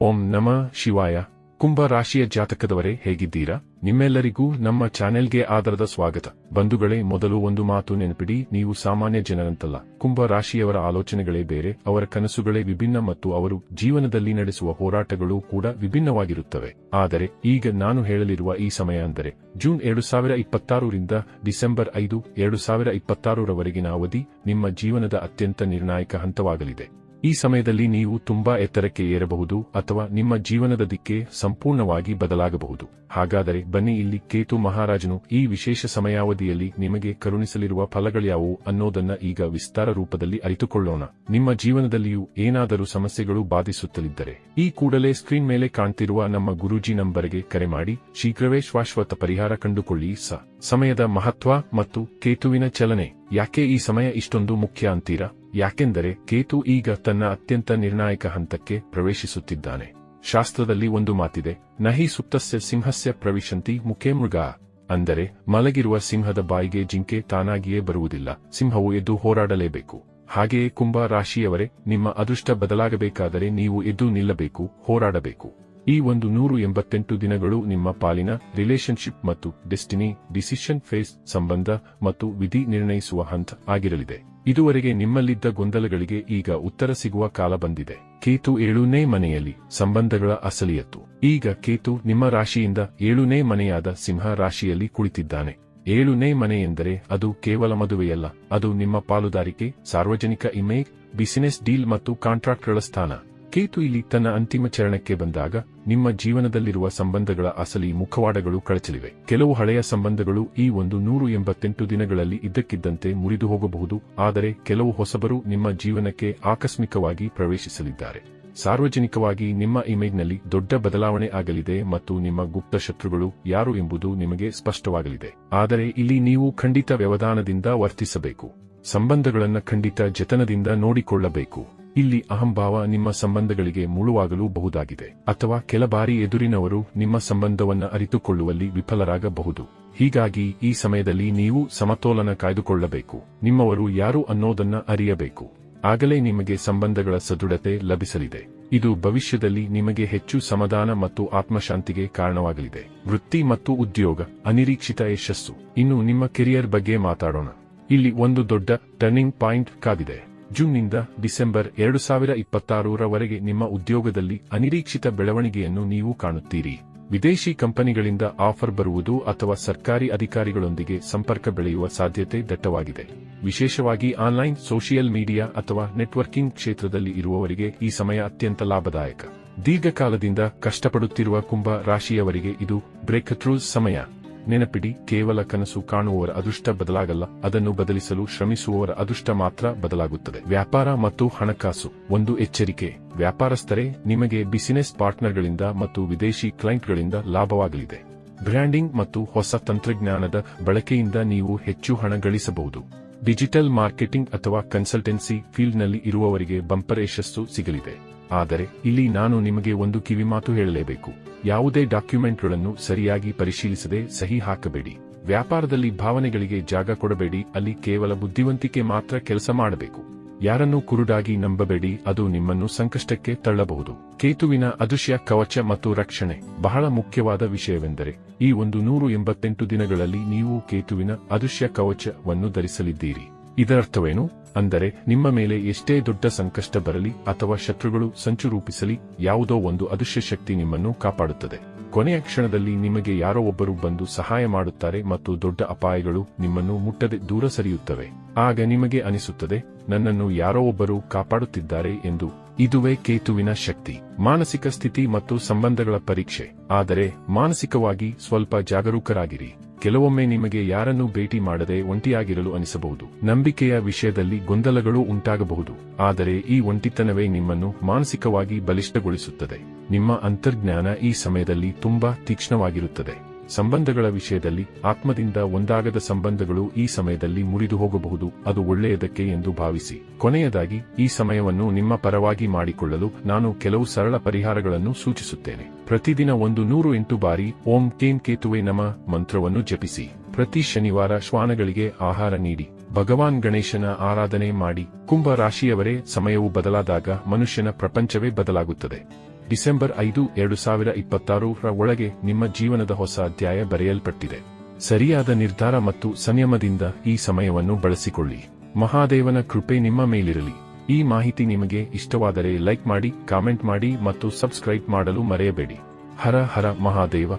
ಓಂ ನಮಃ ಶಿವಾಯ. ಕುಂಭ ರಾಶಿಯ ಜಾತಕದವರೇ ಹೇಗಿದ್ದೀರಾ? ನಿಮ್ಮೆಲ್ಲರಿಗೂ ನಮ್ಮ ಚಾನೆಲ್ಗೆ ಆದರದ ಸ್ವಾಗತ. ಬಂಧುಗಳೇ, ಮೊದಲು ಒಂದು ಮಾತು ನೆನಪಿಡಿ, ನೀವು ಸಾಮಾನ್ಯ ಜನರಂತಲ್ಲ. ಕುಂಭ ರಾಶಿಯವರ ಆಲೋಚನೆಗಳೇ ಬೇರೆ, ಅವರ ಕನಸುಗಳೇ ವಿಭಿನ್ನ ಮತ್ತು ಅವರು ಜೀವನದಲ್ಲಿ ನಡೆಸುವ ಹೋರಾಟಗಳು ಕೂಡ ವಿಭಿನ್ನವಾಗಿರುತ್ತವೆ. ಆದರೆ ಈಗ ನಾನು ಹೇಳಲಿರುವ ಈ ಸಮಯ ಅಂದರೆ ಜೂನ್ 2026 ರಿಂದ ಡಿಸೆಂಬರ್ 5, 2026 ರವರೆಗಿನ ಅವಧಿ ನಿಮ್ಮ ಜೀವನದ ಅತ್ಯಂತ ನಿರ್ಣಾಯಕ ಹಂತವಾಗಲಿದೆ. ಈ ಸಮಯದಲ್ಲಿ ನೀವು ತುಂಬಾ ಎತ್ತರಕ್ಕೆ ಏರಬಹುದು ಅಥವಾ ನಿಮ್ಮ ಜೀವನದ ದಿಕ್ಕೆ ಸಂಪೂರ್ಣವಾಗಿ ಬದಲಾಗಬಹುದು. ಹಾಗಾದರೆ ಬನ್ನಿ, ಇಲ್ಲಿ ಕೇತು ಮಹಾರಾಜನು ಈ ವಿಶೇಷ ಸಮಯಾವಧಿಯಲ್ಲಿ ನಿಮಗೆ ಕರುಣಿಸಲಿರುವ ಫಲಗಳ್ಯಾವು ಅನ್ನೋದನ್ನ ಈಗ ವಿಸ್ತಾರ ರೂಪದಲ್ಲಿ ಅರಿತುಕೊಳ್ಳೋಣ. ನಿಮ್ಮ ಜೀವನದಲ್ಲಿಯೂ ಏನಾದರೂ ಸಮಸ್ಯೆಗಳು ಬಾಧಿಸುತ್ತಲಿದ್ದರೆ ಈ ಕೂಡಲೇ ಸ್ಕ್ರೀನ್ ಮೇಲೆ ಕಾಣ್ತಿರುವ ನಮ್ಮ ಗುರೂಜಿ ನಂಬರ್ಗೆ ಕರೆ ಮಾಡಿ ಶೀಘ್ರವೇ ಶಾಶ್ವತ ಪರಿಹಾರ ಕಂಡುಕೊಳ್ಳಿ. ಸಮಯದ ಮಹತ್ವ ಮತ್ತು ಕೇತುವಿನ ಚಲನೆ. ಯಾಕೆ ಈ ಸಮಯ ಇಷ್ಟೊಂದು ಮುಖ್ಯ ಅಂತೀರಾ? ಯಾಕೆಂದರೆ ಕೇತು ಈಗ ತನ್ನ ಅತ್ಯಂತ ನಿರ್ಣಾಯಕ ಹಂತಕ್ಕೆ ಪ್ರವೇಶಿಸುತ್ತಿದ್ದಾನೆ. ಶಾಸ್ತ್ರದಲ್ಲಿ ಒಂದು ಮಾತಿದೆ, ನಹಿ ಸುಪ್ತಸ್ಯ ಸಿಂಹಸ್ಯ ಪ್ರವಿಶಂತಿ ಮುಖೇ ಮೃಗ. ಅಂದರೆ ಮಲಗಿರುವ ಸಿಂಹದ ಬಾಯಿಗೆ ಜಿಂಕೆ ತಾನಾಗಿಯೇ ಬರುವುದಿಲ್ಲ, ಸಿಂಹವು ಎದ್ದು ಹೋರಾಡಲೇಬೇಕು. ಹಾಗೆಯೇ ಕುಂಭ ರಾಶಿಯವರೇ, ನಿಮ್ಮ ಅದೃಷ್ಟ ಬದಲಾಗಬೇಕಾದರೆ ನೀವು ಎದ್ದು ನಿಲ್ಲಬೇಕು, ಹೋರಾಡಬೇಕು. ಈ 188 ದಿನಗಳು ನಿಮ್ಮ ಪಾಲಿನ ರಿಲೇಶನ್ಶಿಪ್ ಮತ್ತು ಡೆಸ್ಟಿನಿ ಡಿಸಿಷನ್ ಫೇಸ್, ಸಂಬಂಧ ಮತ್ತು ವಿಧಿ ನಿರ್ಣಯಿಸುವ ಹಂತ ಆಗಿರಲಿದೆ. ಇದುವರೆಗೆ ನಿಮ್ಮಲ್ಲಿದ್ದ ಗೊಂದಲಗಳಿಗೆ ಈಗ ಉತ್ತರ ಸಿಗುವ ಕಾಲ ಬಂದಿದೆ. ಕೇತು 7ನೇ ಮನೆಯಲ್ಲಿ ಸಂಬಂಧಗಳ ಅಸಲಿಯತ್ತು. ಈಗ ಕೇತು ನಿಮ್ಮ ರಾಶಿಯಿಂದ 7ನೇ ಮನೆಯಾದ ಸಿಂಹ ರಾಶಿಯಲ್ಲಿ ಕುಳಿತಿದ್ದಾನೆ. 7ನೇ ಮನೆ ಎಂದರೆ ಅದು ಕೇವಲ ಮದುವೆಯಲ್ಲ, ಅದು ನಿಮ್ಮ ಪಾಲುದಾರಿಕೆ, ಸಾರ್ವಜನಿಕ ಇಮೇಜ್, ಬಿಸಿನೆಸ್ ಡೀಲ್ ಮತ್ತು ಕಾಂಟ್ರಾಕ್ಟ್ಗಳ ಸ್ಥಾನ. ಕೇತು ಇಲ್ಲಿ ತನ್ನ ಅಂತಿಮ ಚರಣಕ್ಕೆ ಬಂದಾಗ ನಿಮ್ಮ ಜೀವನದಲ್ಲಿರುವ ಸಂಬಂಧಗಳ ಅಸಲಿ ಮುಖವಾಡಗಳು ಕಳಚಲಿವೆ. ಕೆಲವು ಹಳೆಯ ಸಂಬಂಧಗಳು ಈ 188 ದಿನಗಳಲ್ಲಿ ಇದ್ದಕ್ಕಿದ್ದಂತೆ ಮುರಿದು ಹೋಗಬಹುದು, ಆದರೆ ಕೆಲವು ಹೊಸಬರು ನಿಮ್ಮ ಜೀವನಕ್ಕೆ ಆಕಸ್ಮಿಕವಾಗಿ ಪ್ರವೇಶಿಸಲಿದ್ದಾರೆ. ಸಾರ್ವಜನಿಕವಾಗಿ ನಿಮ್ಮ ಇಮೇಜ್ನಲ್ಲಿ ದೊಡ್ಡ ಬದಲಾವಣೆ ಆಗಲಿದೆ ಮತ್ತು ನಿಮ್ಮ ಗುಪ್ತ ಶತ್ರುಗಳು ಯಾರು ಎಂಬುದು ನಿಮಗೆ ಸ್ಪಷ್ಟವಾಗಲಿದೆ. ಆದರೆ ಇಲ್ಲಿ ನೀವು ಖಂಡಿತ ವ್ಯವಧಾನದಿಂದ ವರ್ತಿಸಬೇಕು. ಸಂಬಂಧಗಳನ್ನು ಖಂಡಿತ ಜತನದಿಂದ ನೋಡಿಕೊಳ್ಳಬೇಕು. ಇಲ್ಲಿ ಅಹಂಭಾವ ನಿಮ್ಮ ಸಂಬಂಧಗಳಿಗೆ ಮುಳುವಾಗಲು ಬಹುದಾಗಿದೆ, ಅಥವಾ ಕೆಲ ಬಾರಿ ಎದುರಿನವರು ನಿಮ್ಮ ಸಂಬಂಧವನ್ನ ಅರಿತುಕೊಳ್ಳುವಲ್ಲಿ ವಿಫಲರಾಗಬಹುದು. ಹೀಗಾಗಿ ಈ ಸಮಯದಲ್ಲಿ ನೀವು ಸಮತೋಲನ ಕಾಯ್ದುಕೊಳ್ಳಬೇಕು. ನಿಮ್ಮವರು ಯಾರು ಅನ್ನೋದನ್ನ ಅರಿಯಬೇಕು. ಆಗಲೇ ನಿಮಗೆ ಸಂಬಂಧಗಳ ಸದೃಢತೆ ಲಭಿಸಲಿದೆ. ಇದು ಭವಿಷ್ಯದಲ್ಲಿ ನಿಮಗೆ ಹೆಚ್ಚು ಸಮಾಧಾನ ಮತ್ತು ಆತ್ಮಶಾಂತಿಗೆ ಕಾರಣವಾಗಲಿದೆ. ವೃತ್ತಿ ಮತ್ತು ಉದ್ಯೋಗ. ಅನಿರೀಕ್ಷಿತ ಯಶಸ್ಸು. ಇನ್ನು ನಿಮ್ಮ ಕೆರಿಯರ್ ಬಗ್ಗೆ ಮಾತಾಡೋಣ. ಇಲ್ಲಿ ಒಂದು ದೊಡ್ಡ ಟರ್ನಿಂಗ್ ಪಾಯಿಂಟ್ ಕಾದಿದೆ. ಜೂನ್ನಿಂದ ಡಿಸೆಂಬರ್ 2026 ರವರೆಗೆ ನಿಮ್ಮ ಉದ್ಯೋಗದಲ್ಲಿ ಅನಿರೀಕ್ಷಿತ ಬೆಳವಣಿಗೆಯನ್ನು ನೀವು ಕಾಣುತ್ತೀರಿ. ವಿದೇಶಿ ಕಂಪನಿಗಳಿಂದ ಆಫರ್ ಬರುವುದು ಅಥವಾ ಸರ್ಕಾರಿ ಅಧಿಕಾರಿಗಳೊಂದಿಗೆ ಸಂಪರ್ಕ ಬೆಳೆಯುವ ಸಾಧ್ಯತೆ ದಟ್ಟವಾಗಿದೆ. ವಿಶೇಷವಾಗಿ ಆನ್ಲೈನ್, ಸೋಷಿಯಲ್ ಮೀಡಿಯಾ ಅಥವಾ ನೆಟ್ವರ್ಕಿಂಗ್ ಕ್ಷೇತ್ರದಲ್ಲಿ ಇರುವವರಿಗೆ ಈ ಸಮಯ ಅತ್ಯಂತ ಲಾಭದಾಯಕ. ದೀರ್ಘಕಾಲದಿಂದ ಕಷ್ಟಪಡುತ್ತಿರುವ ಕುಂಭ ರಾಶಿಯವರಿಗೆ ಇದು ಬ್ರೇಕ್ ಥ್ರೂಸ್ ಸಮಯ. ನೆನಪಿಡಿ, ಕೇವಲ ಕನಸು ಕಾಣುವವರ ಅದೃಷ್ಟ ಬದಲಾಗಲ್ಲ, ಅದನ್ನು ಬದಲಿಸಲು ಶ್ರಮಿಸುವವರ ಅದೃಷ್ಟ ಮಾತ್ರ ಬದಲಾಗುತ್ತದೆ. ವ್ಯಾಪಾರ ಮತ್ತು ಹಣಕಾಸು. ಒಂದು ಎಚ್ಚರಿಕೆ, ವ್ಯಾಪಾರಸ್ಥರೇ, ನಿಮಗೆ ಬಿಸಿನೆಸ್ ಪಾರ್ಟ್ನರ್ಗಳಿಂದ ಮತ್ತು ವಿದೇಶಿ ಕ್ಲೈಂಟ್ಗಳಿಂದ ಲಾಭವಾಗಲಿದೆ. ಬ್ರ್ಯಾಂಡಿಂಗ್ ಮತ್ತು ಹೊಸ ತಂತ್ರಜ್ಞಾನದ ಬಳಕೆಯಿಂದ ನೀವು ಹೆಚ್ಚು ಹಣ ಗಳಿಸಬಹುದು. ಡಿಜಿಟಲ್ ಮಾರ್ಕೆಟಿಂಗ್ ಅಥವಾ ಕನ್ಸಲ್ಟೆನ್ಸಿ ಫೀಲ್ಡ್ನಲ್ಲಿ ಇರುವವರಿಗೆ ಬಂಪರ್ ಯಶಸ್ಸು ಸಿಗಲಿದೆ. ಆದರೆ ಇಲ್ಲಿ ನಾನು ನಿಮಗೆ ಒಂದು ಕಿವಿಮಾತು ಹೇಳಲೇಬೇಕು. ಯಾವುದೇ ಡಾಕ್ಯುಮೆಂಟ್ಗಳನ್ನು ಸರಿಯಾಗಿ ಪರಿಶೀಲಿಸದೆ ಸಹಿ ಹಾಕಬೇಡಿ. ವ್ಯಾಪಾರದಲ್ಲಿ ಭಾವನೆಗಳಿಗೆ ಜಾಗ ಕೊಡಬೇಡಿ. ಅಲ್ಲಿ ಕೇವಲ ಬುದ್ಧಿವಂತಿಕೆ ಮಾತ್ರ ಕೆಲಸ ಮಾಡಬೇಕು. ಯಾರನ್ನೂ ಕುರುಡಾಗಿ ನಂಬಬೇಡಿ, ಅದು ನಿಮ್ಮನ್ನು ಸಂಕಷ್ಟಕ್ಕೆ ತಳ್ಳಬಹುದು. ಕೇತುವಿನ ಅದೃಶ್ಯ ಕವಚ ಮತ್ತು ರಕ್ಷಣೆ. ಬಹಳ ಮುಖ್ಯವಾದ ವಿಷಯವೆಂದರೆ ಈ 188 ದಿನಗಳಲ್ಲಿ ನೀವು ಕೇತುವಿನ ಅದೃಶ್ಯ ಕವಚವನ್ನು ಧರಿಸಲಿದ್ದೀರಿ. ಇದರರ್ಥವೇನು? ಅಂದರೆ ನಿಮ್ಮ ಮೇಲೆ ಎಷ್ಟೇ ದೊಡ್ಡ ಸಂಕಷ್ಟ ಬರಲಿ ಅಥವಾ ಶತ್ರುಗಳು ಸಂಚು ರೂಪಿಸಲಿ, ಯಾವುದೋ ಒಂದು ಅದೃಶ್ಯ ಶಕ್ತಿ ನಿಮ್ಮನ್ನು ಕಾಪಾಡುತ್ತದೆ. ಕೊನೆಯ ಕ್ಷಣದಲ್ಲಿ ನಿಮಗೆ ಯಾರೋ ಒಬ್ಬರು ಬಂದು ಸಹಾಯ ಮಾಡುತ್ತಾರೆ ಮತ್ತು ದೊಡ್ಡ ಅಪಾಯಗಳು ನಿಮ್ಮನ್ನು ಮುಟ್ಟದೆ ದೂರ ಸರಿಯುತ್ತವೆ. ಆಗ ನಿಮಗೆ ಅನಿಸುತ್ತದೆ, ನನ್ನನ್ನು ಯಾರೋ ಒಬ್ಬರು ಕಾಪಾಡುತ್ತಿದ್ದಾರೆ ಎಂದು. ಇದುವೇ ಕೇತುವಿನ ಶಕ್ತಿ. ಮಾನಸಿಕ ಸ್ಥಿತಿ ಮತ್ತು ಸಂಬಂಧಗಳ ಪರೀಕ್ಷೆ. ಆದರೆ ಮಾನಸಿಕವಾಗಿ ಸ್ವಲ್ಪ ಜಾಗರೂಕರಾಗಿರಿ. ಕೆಲವೊಮ್ಮೆ ನಿಮಗೆ ಯಾರನ್ನೂ ಭೇಟಿ ಮಾಡದೆ ಒಂಟಿಯಾಗಿರಲು ಅನಿಸಬಹುದು. ನಂಬಿಕೆಯ ವಿಷಯದಲ್ಲಿ ಗೊಂದಲಗಳು ಉಂಟಾಗಬಹುದು. ಆದರೆ ಈ ಒಂಟಿತನವೇ ನಿಮ್ಮನ್ನು ಮಾನಸಿಕವಾಗಿ ಬಲಿಷ್ಠಗೊಳಿಸುತ್ತದೆ. ನಿಮ್ಮ ಅಂತರ್ಜ್ಞಾನ ಈ ಸಮಯದಲ್ಲಿ ತುಂಬಾ ತೀಕ್ಷ್ಣವಾಗಿರುತ್ತದೆ. ಸಂಬಂಧಗಳ ವಿಷಯದಲ್ಲಿ ಆತ್ಮದಿಂದ ಒಂದಾಗದ ಸಂಬಂಧಗಳು ಈ ಸಮಯದಲ್ಲಿ ಮುರಿದು ಹೋಗಬಹುದು. ಅದು ಒಳ್ಳೆಯದಕ್ಕೆ ಎಂದು ಭಾವಿಸಿ. ಕೊನೆಯದಾಗಿ, ಈ ಸಮಯವನ್ನು ನಿಮ್ಮ ಪರವಾಗಿ ಮಾಡಿಕೊಳ್ಳಲು ನಾನು ಕೆಲವು ಸರಳ ಪರಿಹಾರಗಳನ್ನು ಸೂಚಿಸುತ್ತೇನೆ. ಪ್ರತಿದಿನ 108 ಬಾರಿ ಓಂ ಕೇಂ ಕೇತುವೆ ನಮಃ ಮಂತ್ರವನ್ನು ಜಪಿಸಿ. ಪ್ರತಿ ಶನಿವಾರ ಶ್ವಾನಗಳಿಗೆ ಆಹಾರ ನೀಡಿ. ಭಗವಾನ್ ಗಣೇಶನ ಆರಾಧನೆ ಮಾಡಿ. ಕುಂಭ ರಾಶಿಯವರೇ, ಸಮಯವು ಬದಲಾದಾಗ ಮನುಷ್ಯನ ಪ್ರಪಂಚವೇ ಬದಲಾಗುತ್ತದೆ. ಡಿಸೆಂಬರ್ 5, 2026 ಒಳಗೆ ನಿಮ್ಮ ಜೀವನದ ಹೊಸ ಅಧ್ಯಾಯ ಬರೆಯಲ್ಪಟ್ಟಿದೆ. ಸರಿಯಾದ ನಿರ್ಧಾರ ಮತ್ತು ಸಂಯಮದಿಂದ ಈ ಸಮಯವನ್ನು ಬಳಸಿಕೊಳ್ಳಿ. ಮಹಾದೇವನ ಕೃಪೆ ನಿಮ್ಮ ಮೇಲಿರಲಿ. ಈ ಮಾಹಿತಿ ನಿಮಗೆ ಇಷ್ಟವಾದರೆ ಲೈಕ್ ಮಾಡಿ, ಕಾಮೆಂಟ್ ಮಾಡಿ ಮತ್ತು ಸಬ್ಸ್ಕ್ರೈಬ್ ಮಾಡಲು ಮರೆಯಬೇಡಿ. ಹರ ಹರ ಮಹಾದೇವ.